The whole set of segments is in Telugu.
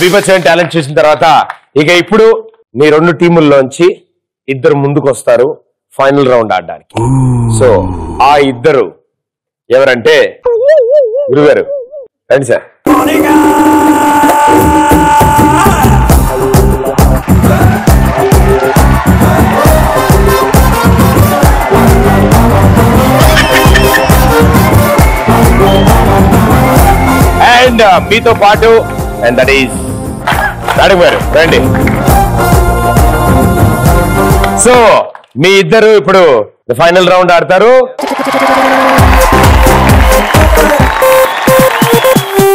బీభత్సమైన టాలెంట్ చూసిన తర్వాత ఇక ఇప్పుడు మీ రెండు టీముల్లోంచి ఇద్దరు ముందుకు వస్తారు ఫైనల్ రౌండ్ ఆడడానికి. సో ఆ ఇద్దరు ఎవరంటే గురుగారు రండి సార్. అండ్ మీతో పాటు అండ్ దట్ ఈస్ మేడం గారు రండి. సో మీ ఇద్దరు ఇప్పుడు ఫైనల్ రౌండ్ ఆడతారు.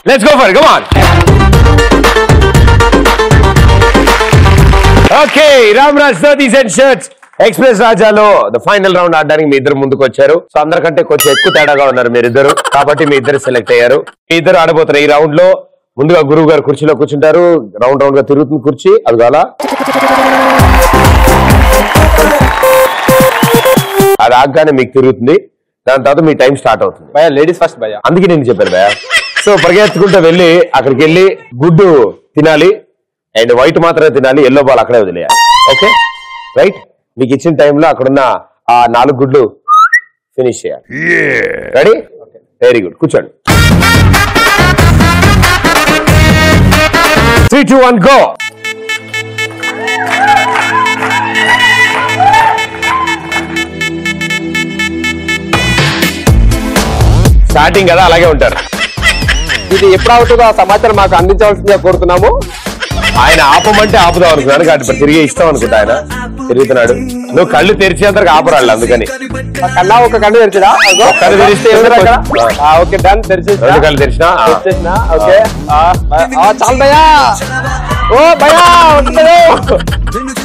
Let's go for come on. Okay, Ramraj dhotis and shirts express రాజాలో ద ఫైనల్ రౌండ్ ఆడడానికి మీ ఇద్దరు ముందుకు వచ్చారు. సో అందరికంటే కొంచెం ఎక్కువ తేడాగా ఉన్నారు మీరిద్దరు, కాబట్టి మీ ఇద్దరు సెలెక్ట్ అయ్యారు. మీ ఇద్దరు ఆడబోతున్నారు ఈ రౌండ్ లో. ముందుగా గురువు గారు కుర్చీలో కూర్చుంటారు. రౌండ్ రౌండ్ గా తిరుగుతుంది కుర్చీ, అది కాలా అది ఆగ్గానే మీకు తిరుగుతుంది. దాని తర్వాత మీ టైం స్టార్ట్ అవుతుంది. భయ్యా లేడీస్ ఫస్ట్ భయ్యా, అందుకే నేను చెప్పాను భయ్యా. సో పరిగెత్తుకుంటూ వెళ్ళి అక్కడికి వెళ్ళి గుడ్డు తినాలి అండ్ వైట్ మాత్రమే తినాలి, ఎల్లో బాల్ అక్కడే వదిలేయాలి. Okay right? మీకు ఇచ్చిన టైంలో అక్కడున్న ఆ 4 గుడ్లు ఫినిష్ చేయాలి. రెడీ? వెరీ గుడ్, కూర్చోండి. 3, 2, 1 గో. స్టార్టింగ్ కదా అలాగే ఉంటారు. ఇది ఎప్పుడు అవుతుందో ఆ సమాచారం మాకు అందించవలసిందిగా కోరుతున్నాము. ఆయన ఆపమంటే ఆపుదాం అనుకున్నాడు, కాబట్టి తిరిగి ఇస్తాం అనుకుంటా. ఆయన తిరుగుతున్నాడు. నువ్వు కళ్ళు తెరిచేంతకు ఆపరాళ్ళు, అందుకని కన్నా ఒక కన్ను తెరిచినా కళ్ళు తెరిస్తే ఓకే డన్. రెండు కళ్ళు తెరిచినా ఓకే చాలు భయ్యా. ఓ భయ్యా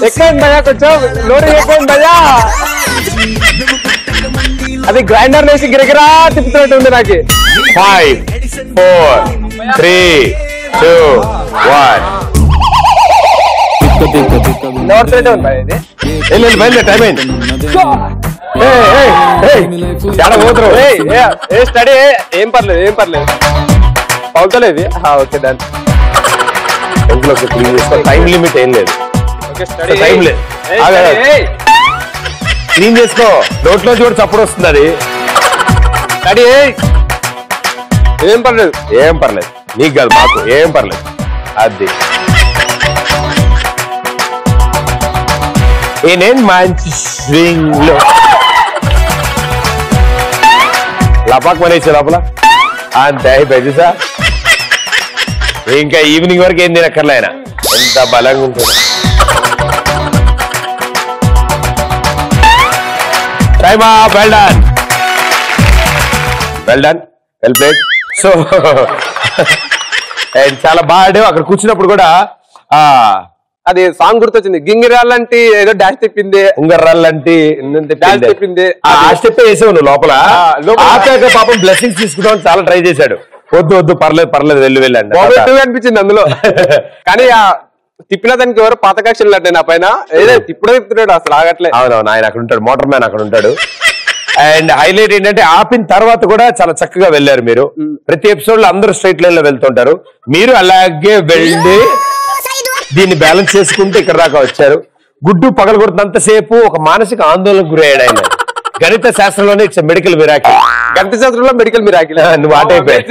ఎక్కువండి భయ్యా, కొంచెం లోడింగ్ ఎక్కువండి భయ్యా. అది గ్రైండర్ వేసి గిరగిరా తిప్పుతున్నట్టు ఉంది నాకు. 5, 4, 3, 2, 1 టైం అయింది. స్టడీ ఏం పర్లేదు, ఏం పర్లేదు, అవుతలేదు. Okay done. టైం లిమిట్ ఏం లేదు. టైం లేదు, క్లీన్ చేసుకో. నోట్లో చూడ చప్పుడు వస్తుంది. అది స్టడీ ఏం పర్లేదు, ఏం పర్లేదు. నీకు కాదు మాకు ఏం పర్లేదు. అది నేనేం మంచి స్వింగ్ లో లపాక్ మనేసే లోపల అంతే అయిపోయింది సార్. ఇంకా ఈవినింగ్ వరకు ఏం తినక్కర్లే. ఆయన ఎంత బలంగా ఉంటుంది. Time up. Well done, well done, well played. So చాలా బాగా అక్కడ కూర్చున్నప్పుడు కూడా అది సాంగ్ గుర్తొచ్చింది. గింగిరాళ్ళంటి ఏదో డాష్ తిప్పింది, ఉంగరాళ్ళంటి డాష్ తిప్పింది. ఆ స్టెప్ వేసావు నువ్వు లోపల. పాపం బ్లెస్సింగ్స్ తీసుకోవడానికి చాలా ట్రై చేశాడు. వద్దు వద్దు పర్లేదు పర్లేదు వెళ్ళి వెళ్ళండి అనిపించింది అందులో. కానీ ఆ తిప్పిన దానికి ఎవరో పాత కక్షలు అంటే నా పైన ఏదో ఇప్పుడే తిప్పుతున్నాడు, అసలు ఆగట్లే. అవునవును, ఆయన అక్కడ ఉంటాడు, మోటార్ మ్యాన్ అక్కడ ఉంటాడు. అండ్ హైలైట్ ఏంటంటే ఆపిన తర్వాత కూడా చాలా చక్కగా వెళ్ళారు మీరు. ప్రతి ఎపిసోడ్ లో అందరూ స్ట్రైట్ లైన్ లో వెళ్తుంటారు, మీరు అలాగే వెళ్ళి దీన్ని బ్యాలెన్స్ చేసుకుంటూ ఇక్కడ దాకా వచ్చారు. గుడ్డు పగలగొడుతున్నంతసేపు ఒక మానసిక ఆందోళనకు గురయ్యాడు ఆయన. గణిత శాస్త్రంలోనే ఇట్స్ మెడికల్ మిరాకిల్. గణిత శాస్త్రంలో మెడికల్ మిరాకిల్ నువ్వు ఆట అయిపోయాయి.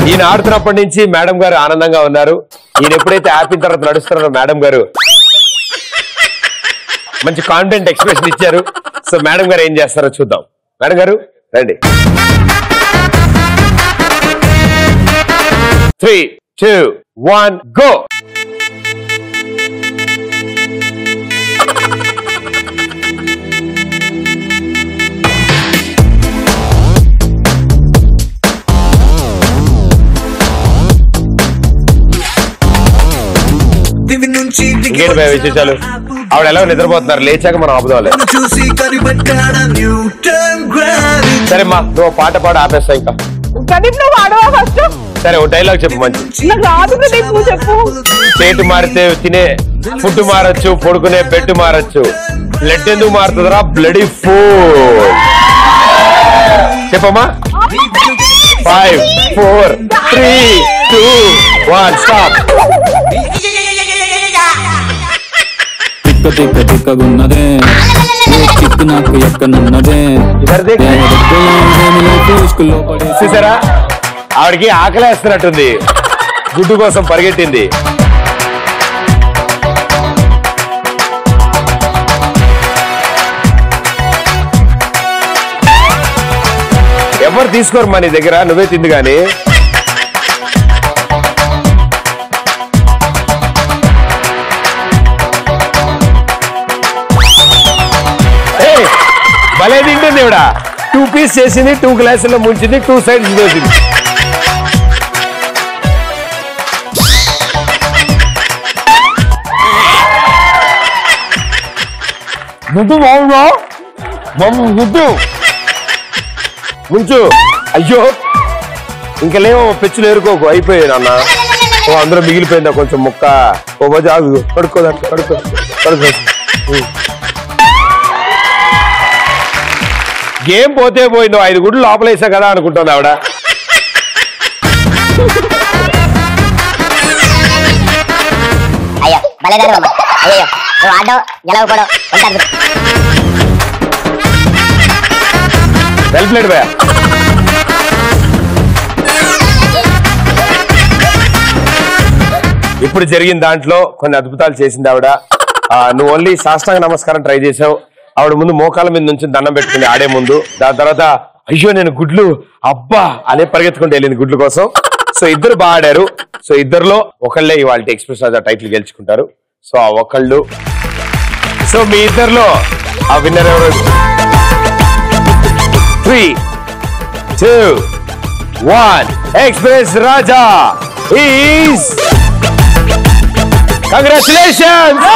ఈయన ఆడుతున్నప్పటి నుంచి మేడం గారు ఆనందంగా ఉన్నారు. ఈయన ఎప్పుడైతే ఆపిన తర్వాత నడుస్తున్నారో మేడం గారు మంచి కాన్ఫిడెంట్ ఎక్స్ప్రెషన్ ఇచ్చారు. సో మేడం గారు ఏం చేస్తారో చూద్దాం. మేడం గారు రండి. 3, 2, 1 గో. ఇంకేంటి భయ విశేషాలు? ఆవిడ ఎలా నిద్రపోతున్నారు, లేచాక మనం ఆపుదాం. సరే మా నువ్వు పాట పాట ఆపేస్తా. ఇంకా సరే ఓ డైలాగ్ చెప్పు మంచి. స్టేట్ మారితే తినే ఫుడ్ మారచ్చు, పడుకునే బెడ్ మారచ్చు, బ్లడ్ ఎందుకు మారుతుందిరా బ్లడీ ఫుల్. చెప్పమ్మా. 5, 4, 3, 2, 1 స్టాప్. తిక్కగున్నదే చిక్కు నాకు ఎక్కనున్నదే చూసారా ఆవిడకి ఆకలేస్తున్నట్టుంది, గుడ్డు కోసం పరిగెట్టింది. ఎవరు తీసుకోరు మా నీ దగ్గర, నువ్వే తింది గాని. భలే తింటుంది ఇవిడ. 2 పీస్ చేసింది, 2 గ్లాసుల్లో ముంచింది, 2 సైడ్స్ వేసింది. గుడ్డు బాగుందా? గుడ్డు ముంచు. అయ్యో ఇంకా లేవో, పెచ్చులు ఏరుకోకు, అయిపోయాయి అన్న. ఓ అందులో మిగిలిపోయిందా కొంచెం ముక్క? ఓ జాగు కడుక్కోదంట, కడుక్కో. గేమ్ పోతే పోయిందో, 5 గుడ్లు లోపలేసా కదా అనుకుంటుంది ఆవిడ. అయ్యో భలేదారు అయ్యో నువ్వు ఆడో గెలవకూడదు. వెల్ ప్లేడ్ భయ్యా. ఇప్పుడు జరిగిన దాంట్లో కొన్ని అద్భుతాలు చేసింది ఆవిడ. నువ్వు ఓన్లీ సాష్టాంగ నమస్కారం ట్రై చేసావు. ఆవిడ ముందు మోకాల మీద నుంచి దండం పెట్టుకుని ఆడే ముందు, దాని తర్వాత అయ్యో నేను గుడ్లు అబ్బా అనే పరిగెత్తుకుంటూ వెళ్ళింది గుడ్ల కోసం. సో ఇద్దరు బాగా ఆడారు. సో ఇద్దరులో ఒకళ్ళే ఇవాళ ఎక్స్ప్రెస్ రాజా టైటిల్ గెలుచుకుంటారు. సో ఆ ఒకళ్ళు, సో మీ ఇద్దరులో ఆ విన్నర్ ఎవరు? 3, 2, 1 ఎక్స్ప్రెస్ రాజా ఈస్. కంగ్రాచులేషన్స్.